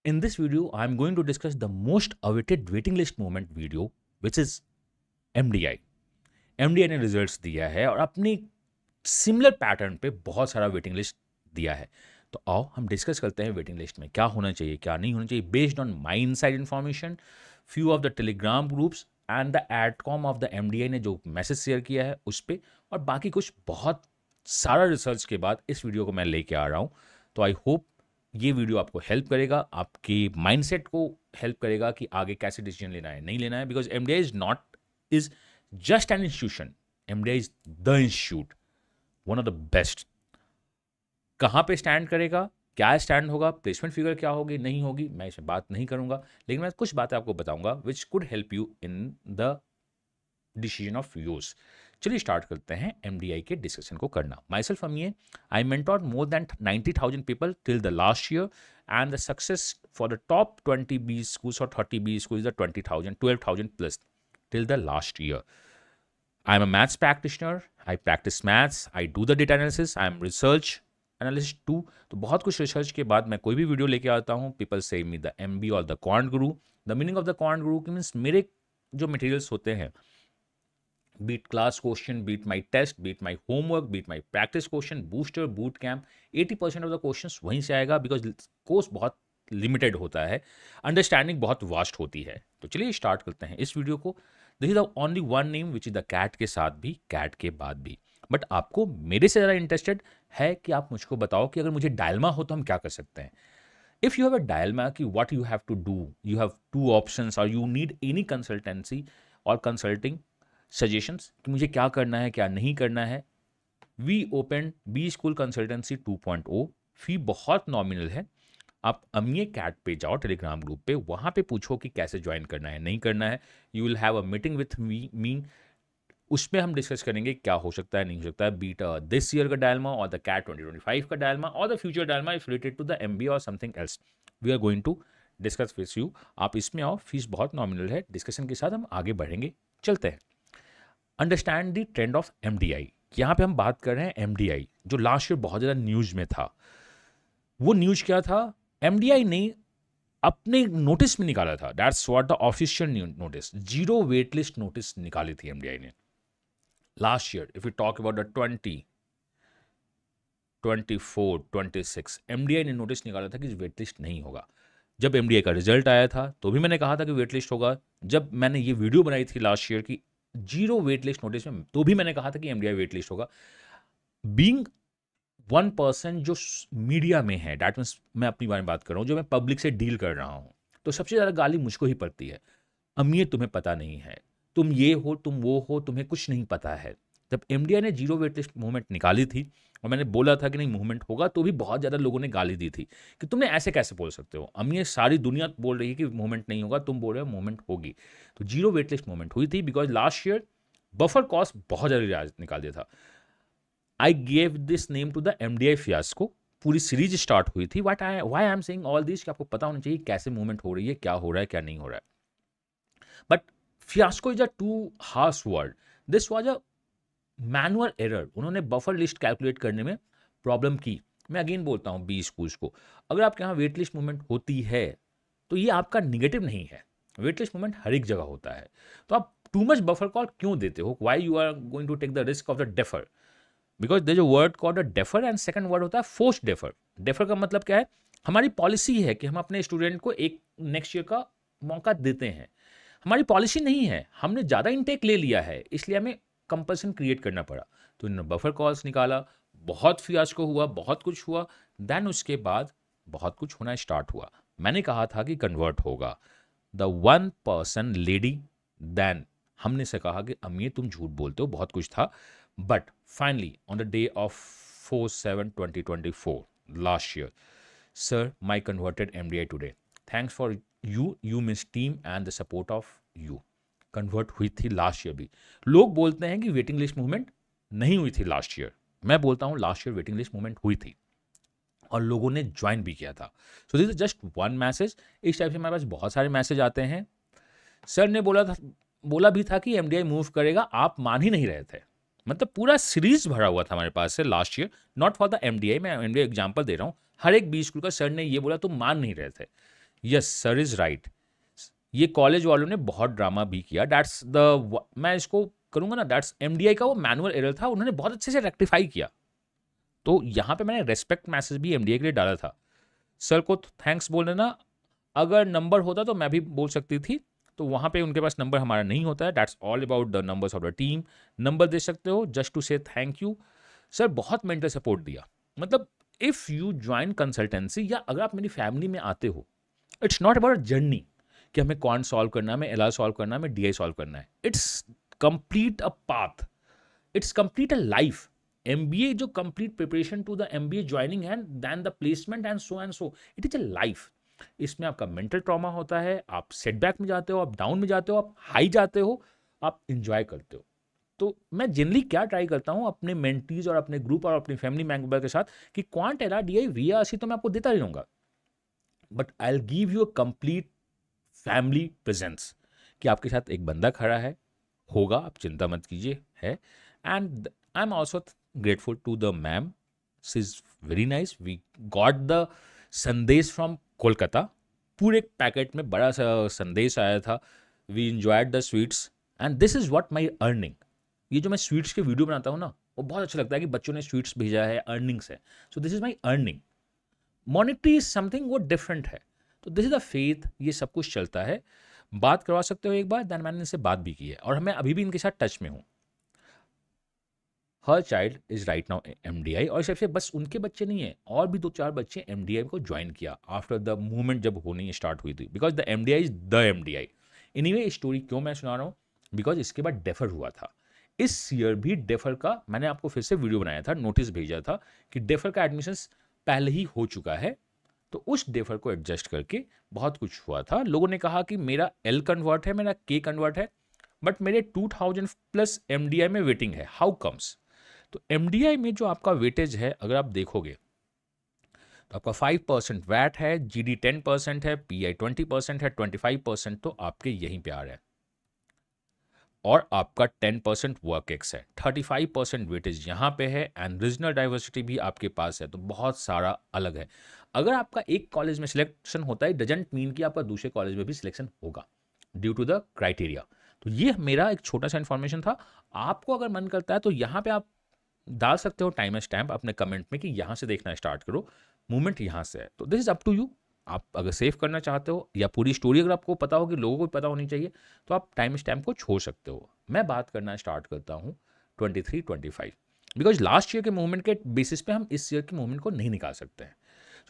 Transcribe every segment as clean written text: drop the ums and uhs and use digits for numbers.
In this video, I'm going to discuss the most awaited waiting list movement video, which is MDI. MDI ने results दिया है और अपनी similar pattern पे बहुत सारा वेटिंग लिस्ट दिया है। तो आओ हम डिस्कस करते हैं वेटिंग लिस्ट में क्या होना चाहिए, क्या नहीं होना चाहिए, based on my inside information, few of the Telegram groups and the adcom of the MDI ने जो मैसेज शेयर किया है उस पर, और बाकी कुछ बहुत सारा रिसर्च के बाद इस वीडियो को मैं लेके आ रहा हूँ। तो आई होप ये वीडियो आपको हेल्प करेगा, आपके माइंडसेट को हेल्प करेगा कि आगे कैसे डिसीजन लेना है, नहीं लेना है। Because MDI is just an institution, MDI is the institute, one of the best. कहाँ पे स्टैंड करेगा, क्या स्टैंड होगा, प्लेसमेंट फिगर क्या होगी, नहीं होगी, मैं इसमें बात नहीं करूंगा, लेकिन मैं कुछ बातें आपको बताऊंगा which could help you in the decision of yours. चलिए स्टार्ट करते हैं MDI के डिस्कशन को करना। My self अमीय, I mentored more than 90,000 people till the last year and the success for the top 20 B schools or 30 B schools is the 20,000, 12,000 plus till the last year. I am a maths practitioner. I practice maths. I do the data analysis. I am research analyst too. तो बहुत कुछ research के बाद मैं कोई भी video लेके आता हूँ। People say me the MB or the quant guru. The meaning of the quant guru means मेरे जो मटेरियल्स होते हैं, beat class question, beat my test, beat my homework, beat my practice question, booster, boot camp, 80% of the questions वहीं से आएगा। Because course बहुत limited होता है, अंडरस्टैंडिंग बहुत वास्ट होती है। तो चलिए स्टार्ट करते हैं इस वीडियो को। This is the only one name which is the CAT के साथ भी, कैट के बाद भी। बट आपको मेरे से ज़्यादा इंटरेस्टेड है कि आप मुझको बताओ कि अगर मुझे डायलमा हो तो हम क्या कर सकते हैं। If you have a dilemma कि what you have to do, you have two options और यू नीड एनी कंसल्टेंसी और कंसल्टिंग सजेशंस कि मुझे क्या करना है, क्या नहीं करना है, we open B school consultancy 2.0। Fee बहुत नॉमिनल है। आप अमीय कैट पे जाओ, टेलीग्राम ग्रुप पे, वहाँ पे पूछो कि कैसे ज्वाइन करना है, नहीं करना है। You will have a meeting with me, उसमें हम डिस्कस करेंगे क्या हो सकता है, नहीं हो सकता है, बीट दिस ईयर का डायलमा और द कैट 2025 का डायलमा और the future dilemma if related to the MBA और something else. We are going to discuss with you. आप इसमें आओ, फीस बहुत नॉमिनल है। डिस्कशन के साथ हम आगे बढ़ेंगे, चलते हैं। Understand the trend of MDI। यहाँ पे हम बात कर रहे हैं MDI जो लास्ट ईयर बहुत ज़्यादा न्यूज़ में था। वो न्यूज़ क्या था? MDI ने अपने नोटिस में निकाला था, that's what the official notice, zero wait list notice निकाली थी MDI ने last year. If you talk about the 20, 24, 26, MDI ने नोटिस निकाला था कि वेट लिस्ट नहीं होगा। जब MDI का रिजल्ट आया था तो भी मैंने कहा था कि वेट लिस्ट होगा। जब मैंने ये वीडियो बनाई थी लास्ट ईयर की जीरो वेट लिस्ट नोटिस में, तो भी मैंने कहा था कि MDI वेट लिस्ट होगा। बीइंग 1% जो मीडिया में है, दैट मीन्स मैं अपनी बारे में बात कर रहा हूँ, जो मैं पब्लिक से डील कर रहा हूँ, तो सबसे ज़्यादा गाली मुझको ही पड़ती है। अमीर तुम्हें पता नहीं है, तुम ये हो, तुम वो हो, तुम्हें कुछ नहीं पता है। जब MDI ने जीरो वेट लिस्ट मूवमेंट निकाली थी और मैंने बोला था कि नहीं मूवमेंट होगा, तो भी बहुत ज़्यादा लोगों ने गाली दी थी कि तुमने ऐसे कैसे बोल सकते हो। अमीर सारी दुनिया बोल रही है कि मूवमेंट नहीं होगा, तुम बोल रहे हो मूवमेंट होगी। तो जीरो वेट लिस्ट मूवमेंट हुई थी because last year buffer cost बहुत ज़्यादा रियायत निकाल दिया था। I gave this name to the MDI fiasco. पूरी सीरीज स्टार्ट हुई थी। Why I am saying all this कि आपको पता होना चाहिए कैसे मूवमेंट हो रही है, क्या हो रहा है, क्या नहीं हो रहा है। But fiasco is a too harsh word. This was a manual error. उन्होंने बफर लिस्ट कैलकुलेट करने में प्रॉब्लम की। मैं अगेन बोलता हूँ बी स्कूल्स को, अगर आपके यहाँ वेट लिस्ट मूवमेंट होती है तो ये आपका निगेटिव नहीं है। वेट लिस्ट मूवमेंट हर एक जगह होता है, तो आप टू मच बफर कॉल क्यों देते हो? Why you are going to take the risk of the defer? Because there is a word called a defer and second word होता है फोर्स डेफर। डेफर का मतलब क्या है? हमारी पॉलिसी है कि हम अपने स्टूडेंट को एक नेक्स्ट ईयर का मौका देते हैं। हमारी पॉलिसी नहीं है, हमने ज़्यादा इनटेक ले लिया है, इसलिए हमें कंपल्सन क्रिएट करना पड़ा। तो इन्होंने बफर कॉल्स निकाला, बहुत फियास्को हुआ, बहुत कुछ हुआ। देन उसके बाद बहुत कुछ होना स्टार्ट हुआ। मैंने कहा था कि कन्वर्ट होगा। द 1% लेडी, देन हमने से कहा कि अमीर तुम झूठ बोलते हो, बहुत कुछ था। But finally on the day of 4/7/2024 last year, sir my converted MDI today, thanks for you means team and the support of you. Convert हुई थी लास्ट ईयर भी। लोग बोलते हैं कि वेटिंग लिस्ट मूवमेंट नहीं हुई थी लास्ट ईयर। मैं बोलता हूँ last year waiting list movement हुई थी और लोगों ने ज्वाइन भी किया था। So this is just one message. इस टाइप से हमारे पास बहुत सारे मैसेज आते हैं। सर ने बोला भी था कि MDI मूव करेगा, आप मान ही नहीं रहे थे। मतलब पूरा सीरीज भरा हुआ था हमारे पास से last year, not for the MDI, मैं MDI एग्जाम्पल दे रहा हूँ। हर एक बी स्कूल का सर ने ये बोला, तुम मान नहीं रहे थे। Yes sir is right. ये कॉलेज वालों ने बहुत ड्रामा भी किया, दैट्स द, मैं इसको करूंगा ना, दैट्स एमडीआई का वो मैनुअल एरर था, उन्होंने बहुत अच्छे से रेक्टिफाई किया। तो यहाँ पे मैंने रेस्पेक्ट मैसेज भी एमडीआई के लिए डाला था, सर को थैंक्स बोल देना। अगर नंबर होता तो मैं भी बोल सकती थी, तो वहाँ पे उनके पास नंबर, हमारा नहीं होता है, that's all about the numbers of the team. Number दे सकते हो just to say thank you. Sir बहुत मेंटल सपोर्ट दिया, मतलब इफ़ यू ज्वाइन कंसल्टेंसी या अगर आप मेरी फैमिली में आते हो, it's not about a journey कि हमें क्वांट सॉल्व करना है, हमें एलआर सॉल्व करना है, हमें डीआई सॉल्व करना है। It's complete a path, it's complete a life. MBA जो complete preparation to the MBA joining and then the placement and so, it is a life. इसमें आपका मेंटल ट्रॉमा होता है, आप सेटबैक में जाते हो, आप डाउन में जाते हो, आप हाई जाते हो, आप इंजॉय करते हो। तो मैं जनरली क्या ट्राई करता हूँ अपने मेंटीज और अपने ग्रुप और अपनी फैमिली मेंबर के साथ कि क्वांट एलआर डीआई वीआरसी तो मैं आपको देता रहूंगा, but I will give you a complete family presence, कि आपके साथ एक बंदा खड़ा है, होगा, आप चिंता मत कीजिए, है। And I am also grateful to the ma'am, she is very nice. We got the sandesh from Kolkata, पूरे पैकेट में बड़ा सा संदेश आया था। We enjoyed the sweets and this is what my earning. ये जो मैं स्वीट्स के वीडियो बनाता हूँ ना, वो बहुत अच्छा लगता है कि बच्चों ने स्वीट्स भेजा है, अर्निंग्स है। So this is my earning. Monetary is something वो डिफरेंट है। तो दिस इज द फेथ, ये सब कुछ चलता है। बात करवा सकते हो एक बार, देन मैंने इनसे बात भी की है और मैं अभी भी इनके साथ टच में हूँ। Her child is right now MDI, और सबसे बस उनके बच्चे नहीं है, और भी 2-4 बच्चे एमडीआई को ज्वाइन किया आफ्टर द मूवमेंट जब होनी स्टार्ट हुई थी, because the MDI is the MDI. Anyway story क्यों मैं सुना रहा हूँ, बिकॉज इसके बाद डेफर हुआ था। इस ईयर भी डेफर का मैंने आपको फिर से वीडियो बनाया था, नोटिस भेजा था कि डेफर का एडमिशन्स पहले ही हो चुका है। तो उस डेफर को एडजस्ट करके बहुत कुछ हुआ था। लोगों ने कहा कि मेरा एल कन्वर्ट है, मेरा के कन्वर्ट है, बट मेरे 2000 प्लस एमडीआई में वेटिंग है, हाउ कम्स। तो एमडीआई में जो आपका वेटेज है, अगर आप देखोगे तो आपका 5% वैट है, जीडी 10% है, पीआई 20% है, 25% तो आपके यहीं पे आ रहा है, और आपका 10% वर्क एक्स है, 35% वेटेज यहाँ पे है, एंड रीजनल डाइवर्सिटी भी आपके पास है, तो बहुत सारा अलग है। अगर आपका एक कॉलेज में सिलेक्शन होता है, डजंट मीन कि आपका दूसरे कॉलेज में भी सिलेक्शन होगा ड्यू टू द क्राइटेरिया। तो ये मेरा एक छोटा सा इन्फॉर्मेशन था। आपको अगर मन करता है तो यहाँ पे आप डाल सकते हो टाइम स्टैम्प अपने कमेंट में कि यहाँ से देखना स्टार्ट करो, मूवमेंट यहाँ से है। तो this is up to you. आप अगर सेव करना चाहते हो या पूरी स्टोरी अगर आपको पता हो कि लोगों को पता होनी चाहिए, तो आप टाइम स्टैम्प को छोड़ सकते हो। मैं बात करना स्टार्ट करता हूँ 23-25, बिकॉज लास्ट ईयर के मूवमेंट के बेसिस पे हम इस ईयर की मूवमेंट को नहीं निकाल सकते हैं।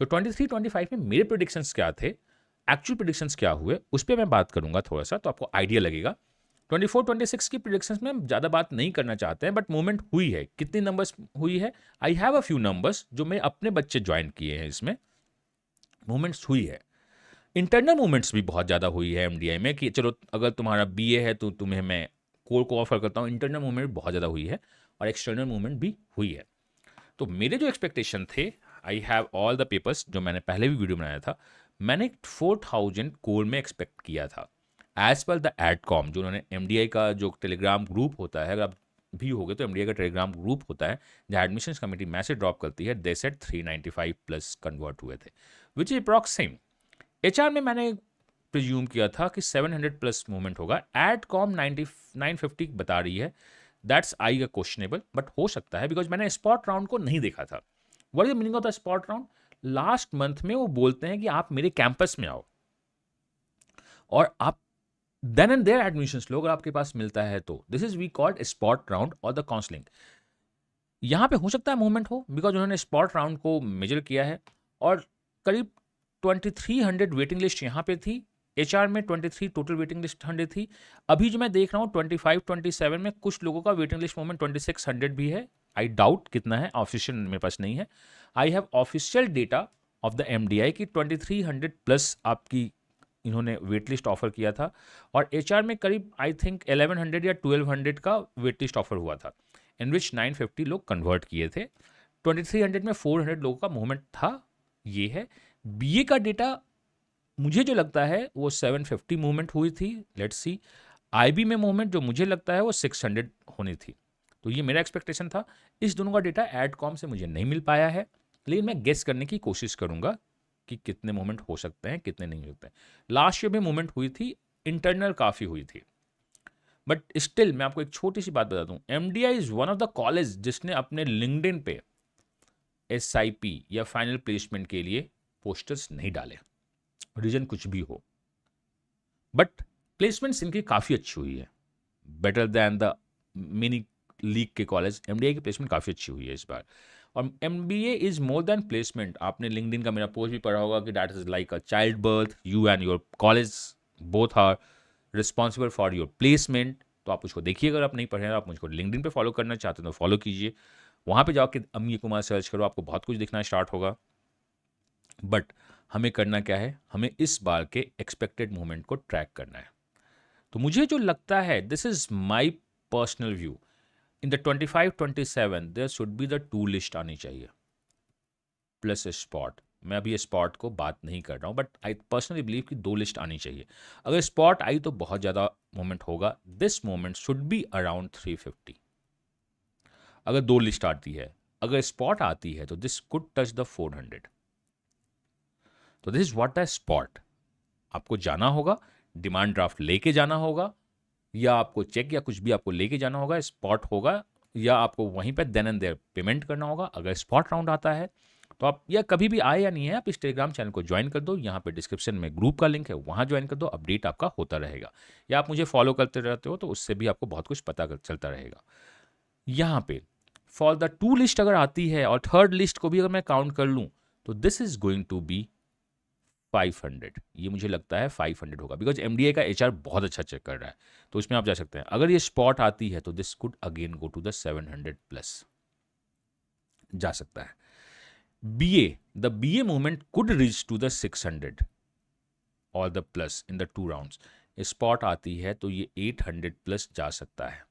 सो 23-25 में मेरे प्रिडिक्शंस क्या थे, एक्चुअल प्रिडिक्शंस क्या हुए, उस पर मैं बात करूंगा थोड़ा सा, तो आपको आइडिया लगेगा। 24-26 की प्रिडिक्शंस में हम ज़्यादा बात नहीं करना चाहते हैं, बट मूवमेंट हुई है। कितनी नंबर्स हुई है, I have a few numbers जो मैं अपने बच्चे ज्वाइन किए हैं, इसमें मूवमेंट्स हुई है। इंटरनल मूवमेंट्स भी बहुत ज़्यादा हुई है एमडीआई में, कि चलो अगर तुम्हारा बीए है तो तुम्हें मैं कोर को ऑफर करता हूँ। इंटरनल मूवमेंट बहुत ज़्यादा हुई है और एक्सटर्नल मूवमेंट भी हुई है। तो मेरे जो एक्सपेक्टेशन थे, I have all the papers, जो मैंने पहले भी वीडियो बनाया था, मैंने 4000 कोर में एक्सपेक्ट किया था। एज पर द एडकॉम, जो उन्होंने एमडीआई का जो टेलीग्राम ग्रुप होता है, अगर आप भी हो गए तो एमडीआई का टेलीग्राम ग्रुप होता है जहाँ एडमिशन कमेटी मैसेज ड्रॉप करती है, दे सेड 395 प्लस कन्वर्ट हुए थे, which is approx same. HR में मैंने प्रिज्यूम किया था कि 700 प्लस मूवमेंट होगा, एडकॉम 950 बता रही है। दैट्स आई का क्वेश्चनेबल, बट हो सकता है, बिकॉज मैंने स्पॉट राउंड को नहीं देखा था। What is the meaning of the spot round, last month में वो बोलते हैं कि आप मेरे कैंपस में आओ और आप देन एंड देयर एडमिशंस लो, अगर आपके पास मिलता है तो। This is we called spot round और द काउंसलिंग। यहां पे हो सकता है मूवमेंट हो, बिकॉज उन्होंने स्पॉट राउंड को मेजर किया है, और करीब 2300 वेटिंग लिस्ट यहाँ पे थी। एचआर में 23 टोटल वेटिंग लिस्ट 100 थी। अभी जो मैं देख रहा हूँ 25-27 में कुछ लोगों का वेटिंग लिस्ट मूवमेंट 2600 भी है। आई डाउट कितना है, ऑफिशियल मेरे पास नहीं है। I have official data of the MDI की 2300 प्लस आपकी इन्होंने वेट लिस्ट ऑफर किया था, और एचआर में करीब आई थिंक 1100 या 1200 का वेट लिस्ट ऑफर हुआ था, इन विच 950 लोग कन्वर्ट किए थे। 2300 में 400 लोगों का मूवमेंट था। ये है बीए का डेटा। मुझे जो लगता है वो 750 मूवमेंट हुई थी, लेट्स सी। आईबी में मूवमेंट जो मुझे लगता है वो 600 होनी थी। तो ये मेरा एक्सपेक्टेशन था। इस दोनों का डेटा एडकॉम से मुझे नहीं मिल पाया है, लेकिन मैं गेस करने की कोशिश करूंगा कि कितने मूवमेंट हो सकते हैं, कितने नहीं होते हैं। लास्ट ईयर में मूवमेंट हुई थी, इंटरनल काफ़ी हुई थी, बट स्टिल मैं आपको एक छोटी सी बात बता दूं, MDI is one of the college जिसने अपने लिंक्डइन पे एसआईपी या फाइनल प्लेसमेंट के लिए पोस्टर्स नहीं डाले, रीजन कुछ भी हो, बट प्लेसमेंट्स इनकी काफ़ी अच्छी हुई है, better than the mini league के कॉलेज। एमडीआई की प्लेसमेंट काफ़ी अच्छी हुई है इस बार। और MBA is more than placement. आपने लिंक्डइन का मेरा पोस्ट भी पढ़ा होगा कि that is like a child birth, you and your college both are responsible for your placement. तो आप उसको देखिए, अगर आप नहीं पढ़े हैं, आप मुझको लिंक्डइन पे फॉलो करना चाहते हैं तो फॉलो कीजिए, वहाँ पे जाके अमीय कुमार सर्च करो, आपको बहुत कुछ दिखना स्टार्ट होगा। बट हमें करना क्या है, हमें इस बार के एक्सपेक्टेड मूवमेंट को ट्रैक करना है। तो मुझे जो लगता है, this is my personal view, in the 25-27 there should be the 2 list आनी चाहिए प्लस स्पॉट। मैं अभी स्पॉट को बात नहीं कर रहा हूँ, बट आई पर्सनली बिलीव कि 2 लिस्ट आनी चाहिए। अगर स्पॉट आई तो बहुत ज़्यादा मूवमेंट होगा। This movement should be around 350 अगर 2 लिस्ट आती है। अगर स्पॉट आती है तो दिस कुड टच द 400। तो this is what the spot. आपको जाना होगा, डिमांड ड्राफ्ट लेके जाना होगा, या आपको चेक या कुछ भी आपको लेके जाना होगा, स्पॉट होगा, या आपको वहीं पर देन एंड देयर पेमेंट करना होगा। अगर स्पॉट राउंड आता है तो आप, या कभी भी आए या नहीं है, आप इस टेलीग्राम चैनल को ज्वाइन कर दो, यहाँ पे डिस्क्रिप्शन में ग्रुप का लिंक है, वहाँ ज्वाइन कर दो, अपडेट आपका होता रहेगा। या आप मुझे फॉलो करते रहते हो तो उससे भी आपको बहुत कुछ पता चलता रहेगा। यहाँ पे फॉर द 2 लिस्ट अगर आती है और 3rd लिस्ट को भी अगर मैं काउंट कर लूँ तो this is going to be 500। ये मुझे लगता है 500 होगा, बिकॉज एमडीए का एचआर बहुत अच्छा चेक कर रहा है, तो इसमें आप जा सकते हैं। अगर ये स्पॉट आती है तो this could again go to the 700 plus जा सकता है। The BA movement could reach to the 600 और the plus in the 2 rounds. Spot आती है तो ये 800 प्लस जा सकता है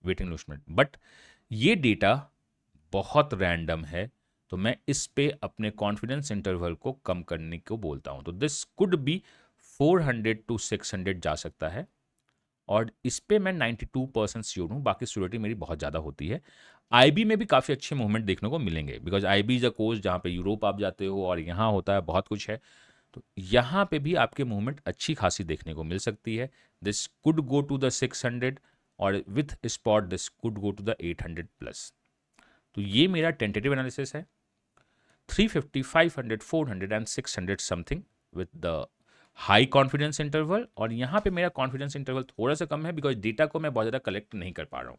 वेटिंग लिस्ट में, बट ये डेटा बहुत रैंडम है, तो मैं इस पे अपने कॉन्फिडेंस इंटरवल को कम करने को बोलता हूं। तो दिस कुड बी 400 to 600 जा सकता है, और इस पे मैं 92% श्योर हूँ, बाकी श्योरिटी मेरी बहुत ज़्यादा होती है। आईबी में भी काफ़ी अच्छे मूवमेंट देखने को मिलेंगे, because IB is a course जहाँ पे यूरोप आप जाते हो और यहाँ होता है बहुत कुछ है, तो यहाँ पे भी आपके मूवमेंट अच्छी खासी देखने को मिल सकती है। This could go to the 600 और with spot this could go to the 800 plus. तो ये मेरा टेंटेटिव एनालिसिस है, 350, 500, 400 and 600 something with the high confidence interval. और यहाँ पे मेरा कॉन्फिडेंस इंटरवल थोड़ा सा कम है, बिकॉज डेटा को मैं बहुत ज़्यादा कलेक्ट नहीं कर पा रहा हूँ।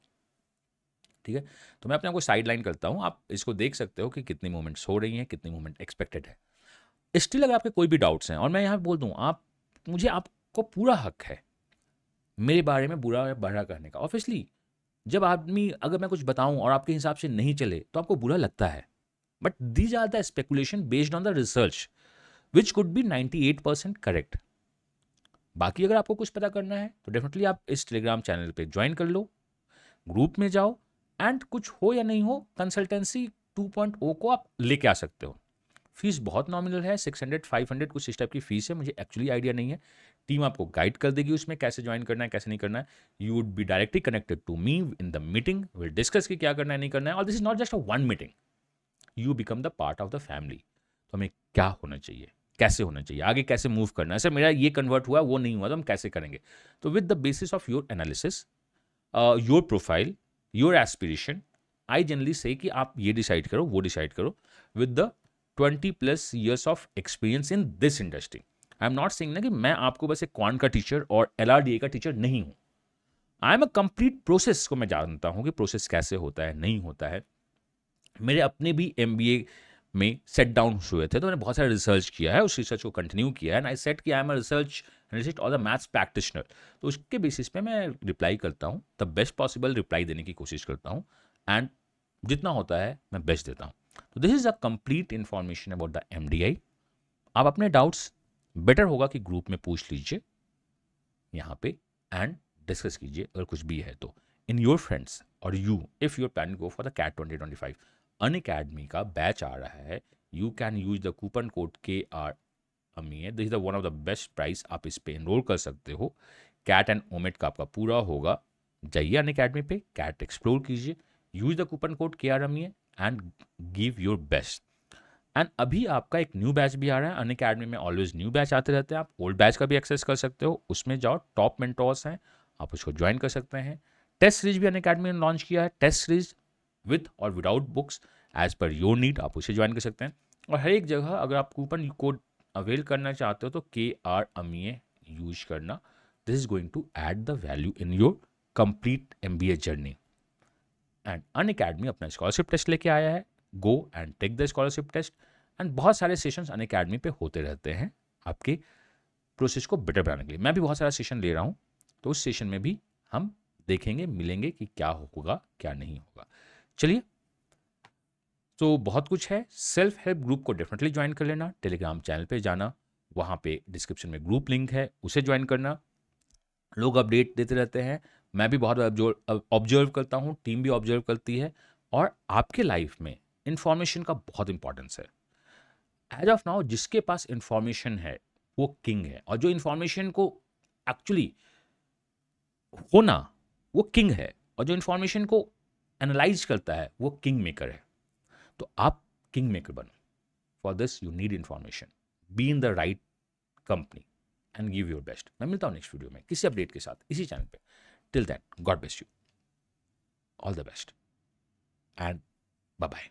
ठीक है, तो मैं अपने आपको साइड लाइन करता हूँ, आप इसको देख सकते हो कि कितनी मूवमेंट्स हो रही हैं, कितनी मूवमेंट एक्सपेक्टेड है। स्टिल अगर आपके कोई भी डाउट्स हैं, और मैं यहाँ बोल दूँ, आपको पूरा हक है मेरे बारे में बुरा भला करने का। ऑब्वियसली जब आदमी, अगर मैं कुछ बताऊं और आपके हिसाब से नहीं चले तो आपको बुरा लगता है, but these are the speculation based on the research which could be 98% correct. बाकी अगर आपको कुछ पता करना है तो डेफिनेटली आप इस टेलीग्राम चैनल पे ज्वाइन कर लो, ग्रुप में जाओ, एंड कुछ हो या नहीं हो, कंसल्टेंसी 2.0 को आप लेके आ सकते हो। फीस बहुत नॉमिनल है, 600, 500 कुछ इस टाइप की फीस है, मुझे एक्चुअली आइडिया नहीं है। टीम आपको गाइड कर देगी उसमें कैसे ज्वाइन करना है, कैसे नहीं करना है। You would be directly connected to me in the meeting, will discuss कि क्या करना है नहीं करना है। और this is not just a one meeting, you become the part of the family. तो हमें क्या होना चाहिए, कैसे होना चाहिए, आगे कैसे मूव करना है, सर मेरा ये कन्वर्ट हुआ वो नहीं हुआ तो हम कैसे करेंगे। तो with the basis of your analysis, your profile, your aspiration, I generally से कि आप ये डिसाइड करो, वो डिसाइड करो, with the 20+ years of experience in this industry. I am not saying ना कि मैं आपको बस एक क्वांट का टीचर और LRDA का टीचर नहीं हूं। I am a complete process को मैं जानता हूं कि प्रोसेस कैसे होता है, नहीं होता है। मेरे अपने भी MBA में सेट डाउन हुए थे, तो मैंने बहुत सारा रिसर्च किया है, उस रिसर्च को कंटिन्यू किया है, एंड आई सेट कि I am a research analyst और द मैथ्स प्रैक्टिशनर। तो उसके बेसिस पे मैं रिप्लाई करता हूँ, द बेस्ट पॉसिबल रिप्लाई देने की कोशिश करता हूँ, एंड जितना होता है मैं बेस्ट देता हूँ। तो this is a complete information about the MDI। आप अपने डाउट्स बेटर होगा कि ग्रुप में पूछ लीजिए यहाँ पे, एंड डिस्कस कीजिए अगर कुछ भी है तो इन योर फ्रेंड्स। और you, if you're planning go for the CAT 2025 Unacademy का बैच आ रहा है, you can use the coupon code KR Amiy. This is the one of the best price, आप इस पे एनरोल कर सकते हो। CAT एंड OMET का आपका पूरा होगा। जाइए अनअकैडमी पे, CAT एक्सप्लोर कीजिए, use the coupon code KR अमीय and give your best. And अभी आपका एक न्यू बैच भी आ रहा है, अनअकैडमी में ऑलवेज न्यू बैच आते रहते हैं, आप ओल्ड बैच का भी एक्सेस कर सकते हो, उसमें जाओ, टॉप मेंटोर्स हैं, आप उसको ज्वाइन कर सकते हैं। टेस्ट सीरीज भी अनअकैडमी ने लॉन्च किया है, टेस्ट सीरीज विद और without books as per your need, आप उसे ज्वाइन कर सकते हैं। और हर एक जगह अगर आप कूपन कोड अवेल करना चाहते हो तो KR अमीए यूज करना, this is going to add the value in your complete MBA journey. And Unacademy अपना स्कॉलरशिप टेस्ट लेके आया है, go and take the scholarship test. And बहुत सारे सेशंस अनअकैडमी पे होते रहते हैं आपके प्रोसेस को बेटर बनाने के लिए। मैं भी बहुत सारा सेशन ले रहा हूँ, तो उस सेशन में भी हम देखेंगे, मिलेंगे कि क्या होगा क्या नहीं होगा। चलिए, तो बहुत कुछ है। सेल्फ हेल्प ग्रुप को डेफिनेटली ज्वाइन कर लेना, टेलीग्राम चैनल पे जाना, वहाँ पे डिस्क्रिप्शन में ग्रुप लिंक है, उसे ज्वाइन करना। लोग अपडेट देते रहते हैं, मैं भी बहुत ऑब्जर्व करता हूँ, टीम भी ऑब्जर्व करती है, और आपके लाइफ में इंफॉर्मेशन का बहुत इंपॉर्टेंस है। एज ऑफ नाउ जिसके पास इंफॉर्मेशन है वो किंग है, और जो इंफॉर्मेशन को एक्चुअली होना वो किंग है, और जो इंफॉर्मेशन को एनालाइज करता है वो किंग मेकर है। तो आप किंग मेकर बनो। For this you need information, be in the right company and give your best. मैं मिलता हूँ नेक्स्ट वीडियो में किसी अपडेट के साथ इसी चैनल पे। Till then, God bless you, all the best and bye bye.